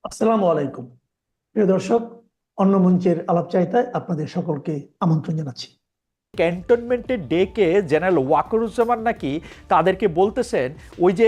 আসসালামু আলাইকুম। প্রিয় দর্শক, অন্য মঞ্চের আলাপচারিতায় আপনাদের সকলকে আমন্ত্রণ জানাচ্ছি। ক্যান্টনমেন্টে ডেকে জেনারেল ওয়াকারুজ্জামান নাকি তাদেরকে বলতেছেন ওই যে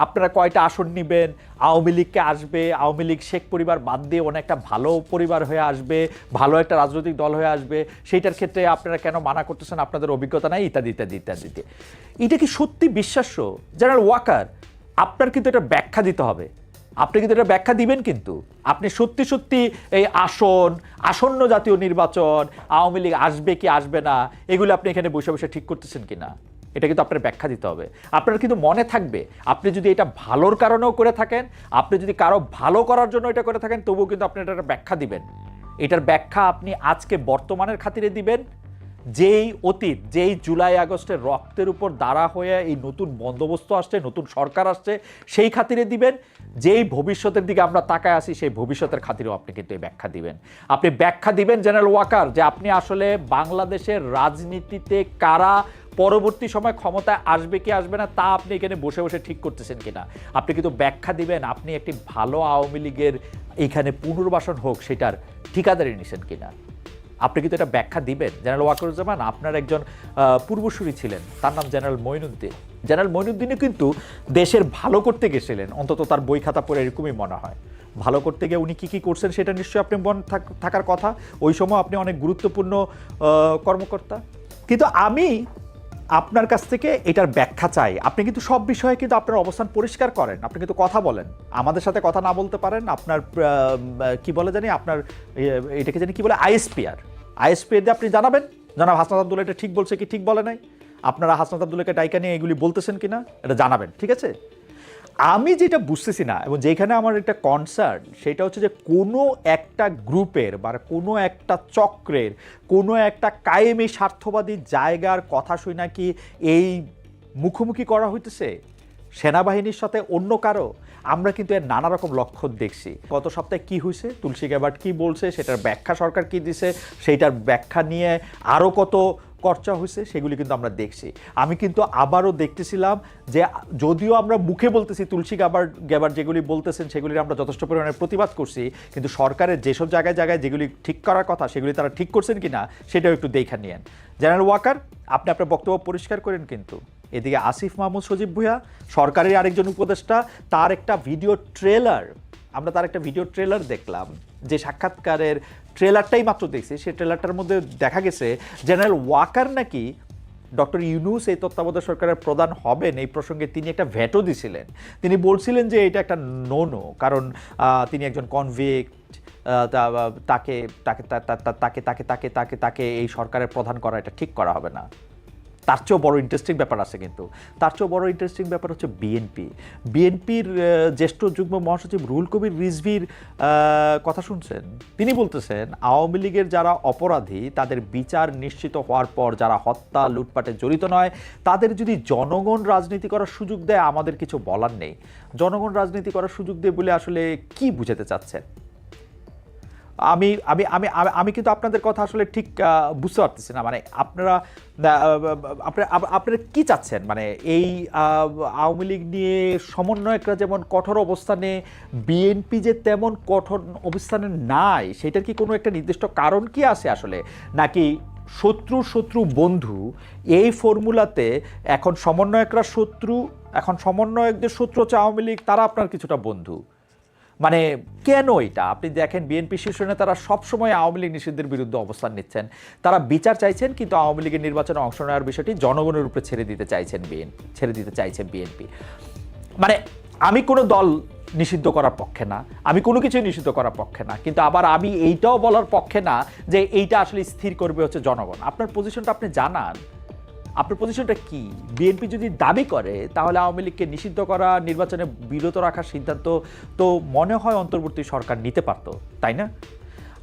আপনারা কয়টা আসন নেবেন, আওয়ামী লীগকে আসবে, আওয়ামী লীগ শেখ পরিবার বাদ দিয়ে অনেকটা ভালো পরিবার হয়ে আসবে, ভালো একটা রাজনৈতিক দল হয়ে আসবে, সেইটার ক্ষেত্রে আপনারা কেন মানা করতেছেন, আপনাদের অভিজ্ঞতা নাই, ইত্যাদি ইত্যাদি ইত্যাদিতে। এটা কি সত্যি বিশ্বাস্য? জেনারেল ওয়াকার, আপনার কিন্তু এটা ব্যাখ্যা দিতে হবে। আপনি কিন্তু এটা ব্যাখ্যা দিবেন, কিন্তু আপনি সত্যি সত্যি এই আসন্ন জাতীয় নির্বাচন, আওয়ামী লীগ আসবে কি আসবে না, এগুলো আপনি এখানে বসে বসে ঠিক করতেছেন কিনা, এটা কিন্তু আপনার ব্যাখ্যা দিতে হবে। আপনার কিন্তু মনে থাকবে, আপনি যদি এটা ভালোর কারণেও করে থাকেন, আপনি যদি কারো ভালো করার জন্য এটা করে থাকেন, তবুও কিন্তু আপনি এটার ব্যাখ্যা দিবেন। এটার ব্যাখ্যা আপনি আজকে বর্তমানের খাতিরে দিবেন। যেই অতীত, যেই জুলাই আগস্টের রক্তের উপর দাঁড়া হয়ে এই নতুন বন্দোবস্ত আসছে, নতুন সরকার আসছে, সেই খাতিরে দিবেন। যেই ভবিষ্যতের দিকে আমরা তাকায় আসি, সেই ভবিষ্যতের খাতিরেও আপনি কিন্তু এই ব্যাখ্যা দিবেন। আপনি ব্যাখ্যা দিবেন জেনারেল ওয়াকার, যে আপনি আসলে বাংলাদেশের রাজনীতিতে কারা পরবর্তী সময় ক্ষমতায় আসবে কি আসবে না, তা আপনি এখানে বসে বসে ঠিক করতেছেন কিনা। আপনি কিন্তু ব্যাখ্যা দিবেন আপনি একটি ভালো আওয়ামী লীগের এখানে পুনর্বাসন হোক, সেটার ঠিকাদারি নিছেন কিনা। আপনি কিন্তু এটা ব্যাখ্যা দিবেন। জেনারেল ওয়াকারুজ্জামান আপনার একজন পূর্বসূরি ছিলেন, তার নাম জেনারেল মঈনুদ্দিন। জেনারেল মঈনুদ্দিনও কিন্তু দেশের ভালো করতে গেছিলেন, অন্তত তার বই খাতা পড়ে এরকমই মনে হয়। ভালো করতে গিয়ে উনি কী কী করছেন সেটা নিশ্চয়ই আপনি মনে থাকার কথা। ওই সময় আপনি অনেক গুরুত্বপূর্ণ কর্মকর্তা। কিন্তু আমি আপনার কাছ থেকে এটার ব্যাখ্যা চাই। আপনি কিন্তু সব বিষয়ে কিন্তু আপনার অবস্থান পরিষ্কার করেন, আপনি কিন্তু কথা বলেন। আমাদের সাথে কথা না বলতে পারেন, আপনার কি বলে জানি, আপনার এটাকে জানি কি বলে, আইএসপিআর দিয়ে আপনি জানাবেন জনাব হাসনাত আব্দুল্লাহ এটা ঠিক বলছে কি ঠিক বলে নাই। আপনারা হাসনাত আব্দুল্লাহকে ডাইকা নিয়ে এগুলি বলতেছেন কিনা এটা জানাবেন, ঠিক আছে? আমি যেটা বুঝতেছি না, এবং যেখানে আমার একটা কনসার্ন, সেটা হচ্ছে যে কোনো একটা গ্রুপের বা কোনো একটা চক্রের কোনো একটা কায়েমি স্বার্থবাদী জায়গার কথা শুই নাকি এই মুখোমুখি করা হইতেছে সেনাবাহিনীর সাথে অন্য কারো। আমরা কিন্তু এর নানা রকম লক্ষণ দেখছি। গত সপ্তাহে কি হয়েছে, তুলসী গ্যাবার্ড কি বলছে, সেটার ব্যাখ্যা সরকার কি দিছে, সেইটার ব্যাখ্যা নিয়ে আরও কত চর্চা হয়েছে, সেগুলি কিন্তু আমরা দেখছি। আমি কিন্তু আবারও দেখতেছিলাম যে যদিও আমরা মুখে বলতেছি তুলসী গ্যাবার্ড যেগুলি বলতেছেন সেগুলির আমরা যথেষ্ট পরিমাণে প্রতিবাদ করছি, কিন্তু সরকারের যেসব জায়গায় জায়গায় যেগুলি ঠিক করার কথা সেগুলি তারা ঠিক করছেন কিনা সেটাও একটু দেখা নিয়েন। জেনারেল ওয়াকার, আপনি আপনার বক্তব্য পরিষ্কার করেন। কিন্তু এদিকে আসিফ মাহমুদ সজীব ভুঁইয়া, সরকারের আরেকজন উপদেষ্টা, তার একটা ভিডিও ট্রেলার দেখলাম, যে সাক্ষাৎকারের ট্রেলারটাই মাত্র দেখছি, সেই ট্রেলারটার মধ্যে দেখা গেছে জেনারেল ওয়াকার নাকি ডক্টর ইউনূস এই তত্ত্বাবধায়ক সরকারের প্রধান হবেন এই প্রসঙ্গে তিনি একটা ভেটো দিছিলেন। তিনি বলছিলেন যে এটা একটা নো, কারণ তিনি একজন কনভিক্ট, তাকে তাকে তাকে তাকে তাকে তাকে তাকে এই সরকারের প্রধান করা এটা ঠিক করা হবে না। তার চেয়েও বড় ইন্টারেস্টিং ব্যাপার আছে, কিন্তু তার চেয়েও বড় ইন্টারেস্টিং ব্যাপার হচ্ছে বিএনপির জ্যেষ্ঠ যুগ্ম মহাসচিব রুহুল কবির রিজভীর কথা শুনছেন। তিনি বলতেছেন আওয়ামী লীগের যারা অপরাধী তাদের বিচার নিশ্চিত হওয়ার পর যারা হত্যা লুটপাটে জড়িত নয়, তাদের যদি জনগণ রাজনীতি করার সুযোগ দেয় আমাদের কিছু বলার নেই। জনগণ রাজনীতি করার সুযোগ দেয় বলে আসলে কি বুঝাতে চাচ্ছেন? আমি আমি আমি আমি কিন্তু আপনাদের কথা আসলে ঠিক বুঝতে পারতেছি না। মানে আপনারা আপনারা কি চাচ্ছেন? মানে এই আওয়ামী লীগ নিয়ে সমন্বয়করা যেমন কঠোর অবস্থানে, বিএনপি যে তেমন কঠোর অবস্থানে নাই, সেটার কি কোনো একটা নির্দিষ্ট কারণ কি আছে আসলে? নাকি শত্রু বন্ধু এই ফর্মুলাতে এখন সমন্বয়করা শত্রু, এখন সমন্বয়কদের শত্রু হচ্ছে আওয়ামী লীগ, তারা আপনার কিছুটা বন্ধু? মানে কেন এটা? আপনি দেখেন বিএনপি শীর্ষ নেতারা সবসময় আওয়ামী লীগ নিষিদ্ধের বিরুদ্ধে অবস্থান নিচ্ছেন। তারা বিচার চাইছেন, কিন্তু আওয়ামী লীগের নির্বাচনে অংশ নেওয়ার বিষয়টি জনগণের উপরে ছেড়ে দিতে চাইছেন বিএনপি। মানে আমি কোনো দল নিষিদ্ধ করার পক্ষে না, আমি কোনো কিছুই নিষিদ্ধ করার পক্ষে না, কিন্তু আবার আমি এইটাও বলার পক্ষে না যে এইটা আসলে স্থির করবে হচ্ছে জনগণ। আপনার পজিশনটা আপনি জানান, আপনার পজিশনটা কি? বিএনপি যদি দাবি করে তাহলে আওয়ামী লীগকে নিষিদ্ধ করা, নির্বাচনে বিরত রাখার সিদ্ধান্ত তো মনে হয় অন্তর্বর্তী সরকার নিতে পারত, তাই না?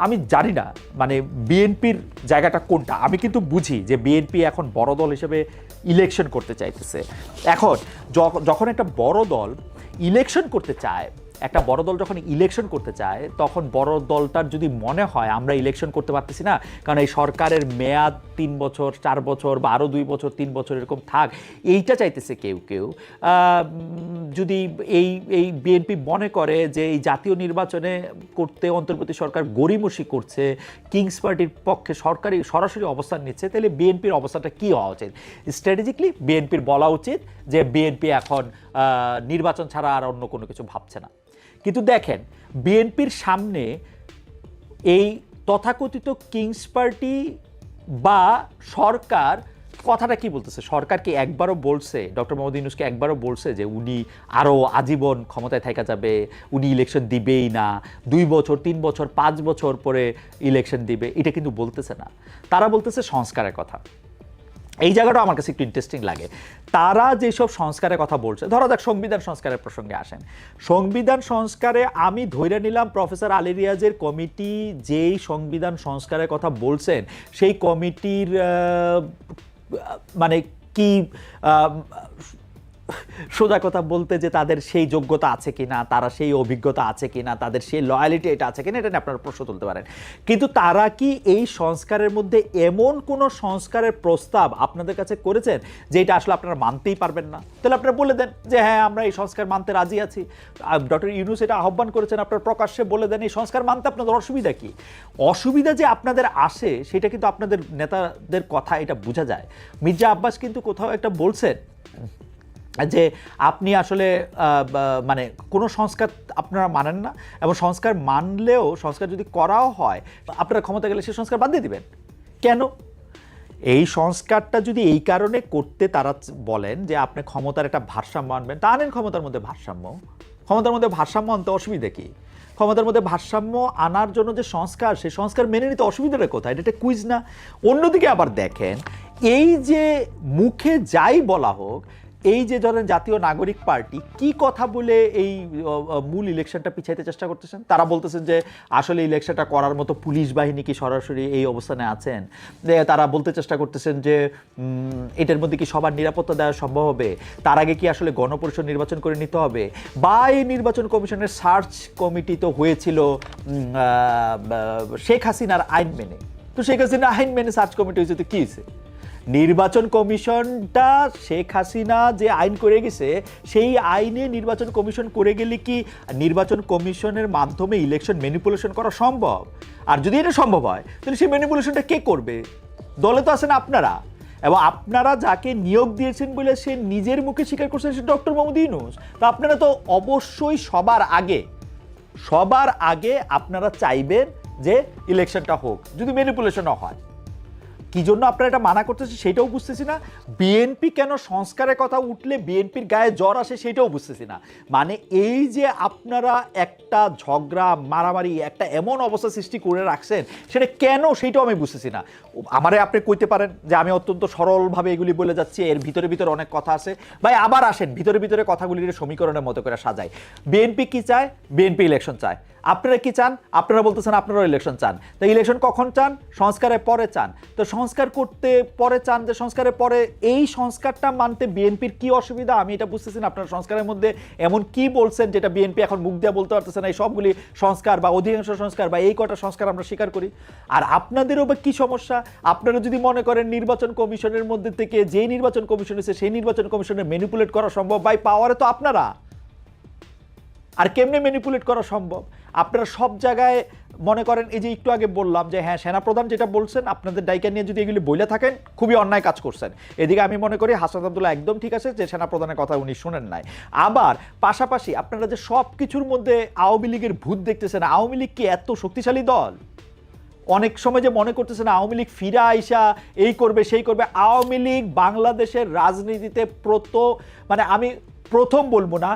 আমি জানি না মানে বিএনপির জায়গাটা কোনটা। আমি কিন্তু বুঝি যে বিএনপি এখন বড় দল হিসেবে ইলেকশন করতে চাইতেছে। এখন যখন একটা বড় দল ইলেকশন করতে চায়, একটা বড় দল যখন ইলেকশন করতে চায় তখন বড় দলটার যদি মনে হয় আমরা ইলেকশন করতে পারতেছি না, কারণ এই সরকারের মেয়াদ 3 বছর 4 বছর বা আরও 2 বছর 3 বছর এরকম থাক, এইটা চাইতেছে কেউ কেউ। যদি এই বিএনপি মনে করে যে এই জাতীয় নির্বাচনে করতে অন্তর্বর্তী সরকার গড়িমসি করছে, কিংস পার্টির পক্ষে সরাসরি অবস্থান নিচ্ছে, তাহলে বিএনপির অবস্থাটা কী হওয়া উচিত? স্ট্র্যাটেজিক্যালি বিএনপির বলা উচিত যে বিএনপি এখন নির্বাচন ছাড়া আর অন্য কোনো কিছু ভাবছে না। কিন্তু দেখেন, বিএনপির সামনে এই তথাকথিত কিংস পার্টি বা সরকার কথাটা কি বলতেছে? সরকার কি একবারও বলছে, ডক্টর মোহাম্মদ ইউনূস কি একবারও বলছে যে উনি আরও আজীবন ক্ষমতায় থাকা যাবে, উনি ইলেকশন দিবেই না, 2 বছর 3 বছর 5 বছর পরে ইলেকশন দিবে? এটা কিন্তু বলতেছে না। তারা বলতেছে সংস্কারের কথা। এই জায়গাটা আমার কাছে একটু ইন্টারেস্টিং লাগে। তারা যেসব সংস্কারের কথা বলছে, ধরো দেখ সংবিধান সংস্কারের প্রসঙ্গে আসেন, সংবিধান সংস্কারে আমি ধরে নিলাম প্রফেসর আলী রিয়াজের কমিটি যেই সংবিধান সংস্কারের কথা বলছেন সেই কমিটির মানে কি সোজা কথা বলতে যে তাদের সেই যোগ্যতা আছে কিনা, তারা সেই অভিজ্ঞতা আছে কিনা, তাদের সেই লয়ালিটি এটা আছে কিনা, এটা নিয়ে আপনারা প্রশ্ন তুলতে পারেন। কিন্তু তারা কি এই সংস্কারের মধ্যে এমন কোনো সংস্কারের প্রস্তাব আপনাদের কাছে করেছেন যে এটা আসলে আপনারা মানতেই পারবেন না? তাহলে আপনারা বলে দেন যে হ্যাঁ আমরা এই সংস্কার মানতে রাজি আছি। ডক্টর ইউনূস এটা আহ্বান করেছেন, আপনারা প্রকাশ্যে বলে দেন এই সংস্কার মানতে আপনাদের অসুবিধা কি। অসুবিধা যে আপনাদের আসে সেটা কিন্তু আপনাদের নেতাদের কথা এটা বোঝা যায়। মির্জা আব্বাস কিন্তু কোথাও একটা বলছেন যে আপনি আসলে মানে কোনো সংস্কার আপনারা মানেন না, এবং সংস্কার মানলেও সংস্কার যদি করাও হয় আপনারা ক্ষমতা গেলে সেই সংস্কার বাদ দিয়ে দিবেন। কেন? এই সংস্কারটা যদি এই কারণে করতে তারা বলেন যে আপনি ক্ষমতার একটা ভারসাম্য আনবেন, তা আনেন ক্ষমতার মধ্যে ভারসাম্য। ক্ষমতার মধ্যে ভারসাম্য আনতে অসুবিধা কি? ক্ষমতার মধ্যে ভারসাম্য আনার জন্য যে সংস্কার, সেই সংস্কার মেনে নিতে অসুবিধাটা কোথায়? এটা একটা কুইজ না? অন্যদিকে আবার দেখেন, এই যে মুখে যাই বলা হোক, এই যে ধরেন জাতীয় নাগরিক পার্টি কি কথা বলে এই মূল ইলেকশনটা পিছাইতে চেষ্টা করতেছেন? তারা বলতেছেন যে আসলে ইলেকশনটা করার মতো পুলিশ বাহিনী কি সরাসরি এই অবস্থানে আছেন? তারা বলতে চেষ্টা করতেছেন যে এটার মধ্যে কি সবার নিরাপত্তা দেওয়া সম্ভব হবে? তার আগে কি আসলে গণপরিষদ নির্বাচন করে নিতে হবে? বা এই নির্বাচন কমিশনের সার্চ কমিটি তো হয়েছিল শেখ হাসিনার আইন মেনে, তো শেখ হাসিনার আইন মেনে সার্চ কমিটি হয়েছে, তো কি হয়েছে? নির্বাচন কমিশনটা শেখ হাসিনা যে আইন করে গেছে সেই আইনে নির্বাচন কমিশন করে গেলে কি নির্বাচন কমিশনের মাধ্যমে ইলেকশন ম্যানিপুলেশন করা সম্ভব? আর যদি এটা সম্ভব হয় তাহলে সেই ম্যানিপুলেশনটা কে করবে? দলে তো আছেন আপনারা, এবং আপনারা যাকে নিয়োগ দিয়েছেন বলে সে নিজের মুখে স্বীকার করছেন সে ডক্টর মোহাম্মদ ইউনূস। তো আপনারা তো অবশ্যই সবার আগে আপনারা চাইবেন যে ইলেকশনটা হোক, যদি ম্যানিপুলেশনও হয়। কি জন্য আপনারা এটা মানা করতেছে সেটাও বুঝতেছি না। বিএনপি কেন সংস্কারের কথা উঠলে বিএনপির গায়ে জ্বর আসে সেটাও বুঝতেছি না। মানে এই যে আপনারা একটা ঝগড়া মারামারি একটা এমন অবস্থা সৃষ্টি করে রাখছেন, সেটা কেন সেটাও আমি বুঝতেছি না। আমারে আপনি কইতে পারেন যে আমি অত্যন্ত সরলভাবে এগুলি বলে যাচ্ছি, এর ভিতরে ভিতরে অনেক কথা আছে। ভাই আবার আসেন, ভিতরে ভিতরে কথাগুলির সমীকরণের মতো করে সাজাই। বিএনপি কি চায়? বিএনপি ইলেকশন চায়। আপনারা কি চান? আপনারা বলতেছেন আপনারাও ইলেকশন চান। তো ইলেকশন কখন চান? সংস্কারের পরে চান। তো সংস্কার করতে পরে চান, যে সংস্কারের পরে এই সংস্কারটা মানতে বিএনপির কি অসুবিধা? আমি এটা বুঝতেছি না। আপনারা সংস্কারের মধ্যে এমন কি বলছেন যেটা বিএনপি এখন মুখ দিয়ে বলতে পারতেছে না এই সবগুলি সংস্কার বা অধিকাংশ সংস্কার বা এই কটা সংস্কার আমরা স্বীকার করি? আর আপনাদেরও বা কি সমস্যা? আপনারা যদি মনে করেন নির্বাচন কমিশনের মধ্যে থেকে যেই নির্বাচন কমিশন হয়েছে সেই নির্বাচন কমিশনের ম্যানিপুলেট করা সম্ভব, বাই পাওয়ারে তো আপনারা। আর কেমনে ম্যানিপুলেট করা সম্ভব? আপনারা সব জায়গায় মনে করেন, এই যে একটু আগে বললাম যে হ্যাঁ সেনাপ্রধান যেটা বলছেন আপনাদের দায়িকা নিয়ে যদি এগুলি বলে থাকেন খুবই অন্যায় কাজ করছেন। এদিকে আমি মনে করি হাসনাত আব্দুল্লাহ একদম ঠিক আছে যে সেনাপ্রধানের কথা উনি শুনেন নাই। আবার পাশাপাশি আপনারা যে সব কিছুর মধ্যে আওয়ামী লীগের ভূত দেখতেছেন, আওয়ামী লীগ কি এত শক্তিশালী দল? অনেক সময় যে মনে করতেছেন আওয়ামী লীগ ফিরা আইসা এই করবে সেই করবে। আওয়ামী লীগ বাংলাদেশের রাজনীতিতে মানে আমি প্রথম বলবো না,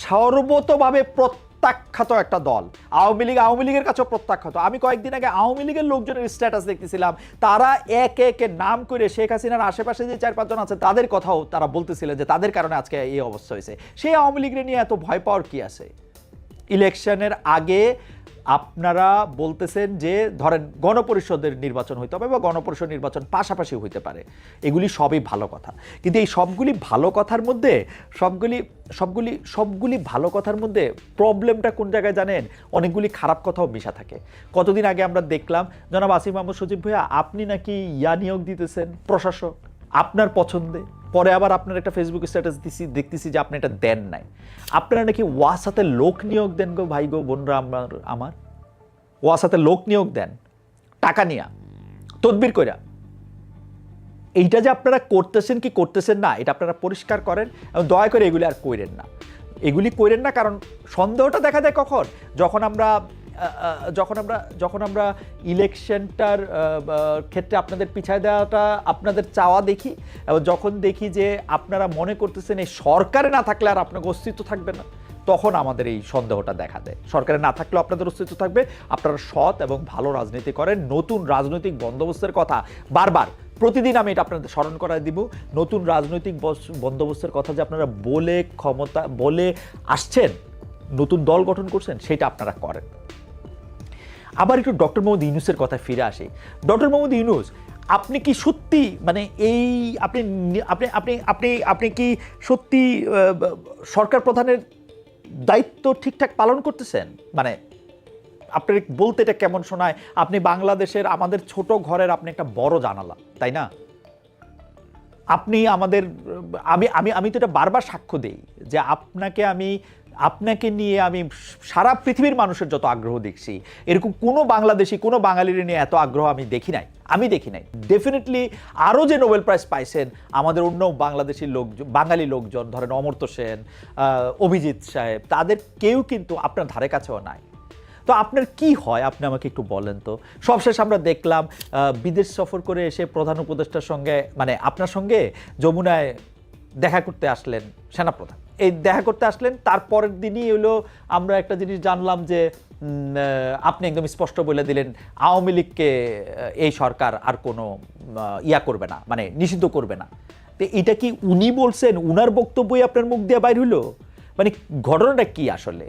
সর্বতভাবে প্রত্যাখ্যাত একটা দল। আওয়ামী লীগের কাছেও প্রত্যাখ্যাত। আমি কয়েকদিন আগে আওয়ামী লীগের লোকজনের স্ট্যাটাস দেখতেছিলাম, তারা একে একে নাম করে শেখ হাসিনার আশেপাশে যে 4-5 জন আছে তাদের কথাও তারা বলতেছিলেন যে তাদের কারণে আজকে এই অবস্থা হয়েছে। সেই আওয়ামী লীগের নিয়ে এত ভয় পাওয়ার কি আছে? ইলেকশনের আগে আপনারা বলতেছেন যে ধরেন গণপরিষদের নির্বাচন হইতে হবে বা গণপরিষদ নির্বাচন পাশাপাশি হইতে পারে, এগুলি সবই ভালো কথা। কিন্তু এই সবগুলি ভালো কথার মধ্যে সবগুলি ভালো কথার মধ্যে প্রবলেমটা কোন জায়গায় জানেন? অনেকগুলি খারাপ কথাও মিশা থাকে। কতদিন আগে আমরা দেখলাম জনাব আসিফ মাহমুদ সজীব ভাইয়া আপনি নাকি নিয়োগ দিতেছেন প্রশাসক আপনার পছন্দে, পরে আবার আপনার একটা ফেসবুক স্ট্যাটাস দেখতেছি যে আপনি এটা দেন নাই। আপনারা নাকি ওয়াসাতে লোক নিয়োগ দেন গো ভাই গো বোনরা, আমার ওয়াসাতে লোক নিয়োগ দেন টাকা নিয়া তদবির কইরা। এইটা যে আপনারা করতেছেন কি করতেছেন না এটা আপনারা পরিষ্কার করেন এবং দয়া করে এগুলি আর কইরেন না, এগুলি কইরেন না। কারণ সন্দেহটা দেখা দেয় কখন? যখন আমরা ইলেকশনটার ক্ষেত্রে আপনাদের পিছায় দেওয়াটা আপনাদের চাওয়া দেখি, এবং যখন দেখি যে আপনারা মনে করতেছেন এই সরকারে না থাকলে আর আপনার অস্তিত্ব থাকবে না, তখন আমাদের এই সন্দেহটা দেখা দেয়। সরকারে না থাকলেও আপনাদের অস্তিত্ব থাকবে, আপনারা সৎ এবং ভালো রাজনীতি করেন। নতুন রাজনৈতিক বন্দোবস্তের কথা বারবার প্রতিদিন আমি এটা আপনাদের স্মরণ করায় দিব। নতুন রাজনৈতিক বন্দোবস্তের কথা যে আপনারা বলে আসছেন, নতুন দল গঠন করছেন, সেটা আপনারা করেন। আবার একটু ডক্টর মোহাম্মদ ইউনূসের কথায় ফিরে আসি। ডক্টর মোহাম্মদ ইউনূস, আপনি কি সত্যি মানে এই আপনি আপনি আপনি আপনি আপনি কি সত্যি সরকার প্রধানের দায়িত্ব ঠিকঠাক পালন করতেছেন? মানে আপনার বলতে এটা কেমন শোনায়? আপনি বাংলাদেশের আমাদের ছোট ঘরের আপনি একটা বড় জানালা, তাই না? আপনি আমাদের আমি তো এটা বারবার সাক্ষ্য দেই যে আপনাকে নিয়ে আমি সারা পৃথিবীর মানুষের যত আগ্রহ দেখছি, এরকম কোনো বাংলাদেশি কোনো বাঙালির নিয়ে এত আগ্রহ আমি দেখি নাই। ডেফিনেটলি আরও যে নোবেল প্রাইজ পাইছেন আমাদের অন্য বাঙালি লোকজন, ধরেন অমর্ত্য সেন, অভিজিৎ সাহেব, তাদের কেউ কিন্তু আপনার ধারে কাছেও নাই। তো আপনার কি হয় আপনি আমাকে একটু বলেন তো। সবশেষ আমরা দেখলাম বিদেশ সফর করে এসে প্রধান উপদেষ্টার সঙ্গে মানে আপনার সঙ্গে যমুনায় দেখা করতে আসলেন সেনাপ্রধান। এই দেখা করতে আসলেন, তারপরের দিনই হলো আমরা একটা জিনিস জানলাম যে আপনি একদম স্পষ্ট বলে দিলেন আওয়ামী লীগকে এই সরকার আর কোনো করবে না, মানে নিষিদ্ধ করবে না। তো এটা কি উনি বলছেন? উনার বক্তব্যই আপনার মুখ দিয়ে বাইর হইলো? মানে ঘটনাটা কি আসলে?